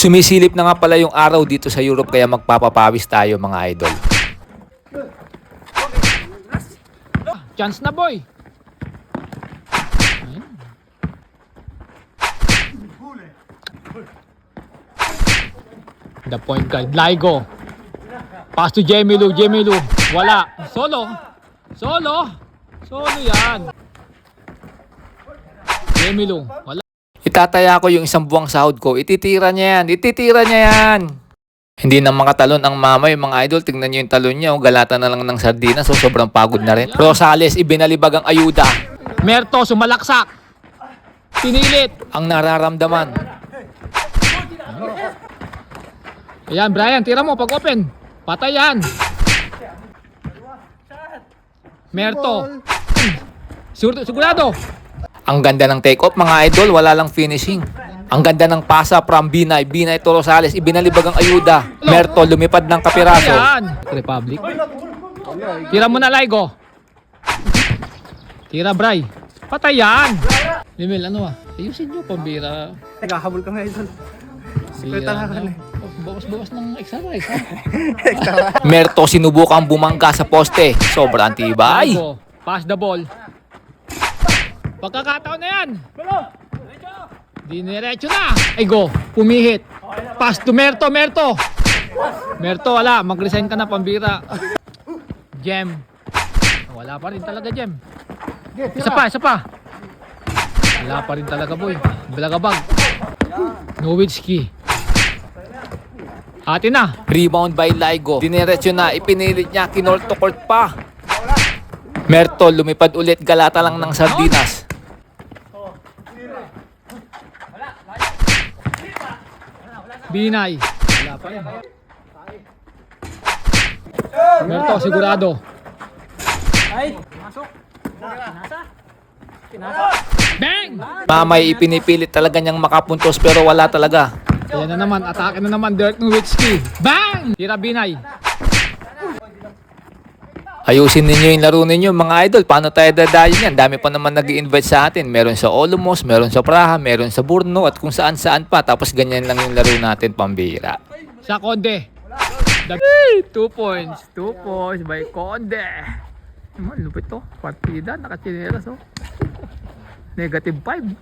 Sumisilip na nga pala yung araw dito sa Europe kaya magpapapawis tayo mga idol. Chance na boy. Ayun. The point guard. Laigo. Pass to Jemilu. Jemilu. Wala. Solo. Solo. Solo yan. Jemilu. Wala. Itataya ko yung isang buwang sahod ko. Ititira niya yan. Ititira niya yan. Hindi na makatalon ang mama yung mga idol. Tingnan niyo yung talon niya. Galata na lang ng sardinas. So sobrang pagod na rin. Rosales, ibinalibag ang ayuda. Merto. Sumalaksak. Pinilit. Ang nararamdaman. Ayan, Brian. Tira mo pag open. Patay yan. Merto. Sigurado. Ang ganda ng take-off mga idol. Wala lang finishing. Ang ganda ng pasa from Binay. Binay to Rosales. Ibinalibag ang ayuda. Merto lumipad ng kapiraso. Ayan. Republic. Tira mo na, Laigo. Tira, Bray. Patay yan. Limil, ano ah? Ayusin nyo, pambira. Naghahabol ka nga idol. Bira, no? Bawas-bawas ng exercise, ha? Merto sinubukang bumangga sa poste. Sobrang tibay. Laigo. Pass the ball. Pagkakataon na yan. Diniretso na. Ay go. Pumihit. Pass to Merto. Merto. Merto, wala. Mag-resign ka na, pambira. Gem. Wala pa rin talaga, Gem. Isa pa. Wala pa rin talaga, boy. Balagabag. Nowitzki. Atin na. Rebound by Laigo. Dineretso na. Ipinilit niya. Kinort to court pa. Merto lumipad ulit. Galata lang ng sardinas. Binay. Wala pa rin. Merto, sigurado. Bang! Mamay ipinipilit talaga niyang makapuntos pero wala talaga. Ayan na naman, atake na naman Dirk Nowitzki. Bang! Tira Binay. Ayusin ninyo yung laro ninyo mga idol. Paano tayo dadayin yan? Dami pa naman nag-i-invite sa atin. Meron sa Olomos, meron sa Praha, meron sa Brno at kung saan-saan pa. Tapos ganyan lang yung laro natin pambira. Sa Conde. 2 points. 2 points by Conde. Naman, lupit to. Partida, nakachinelas oh. -5.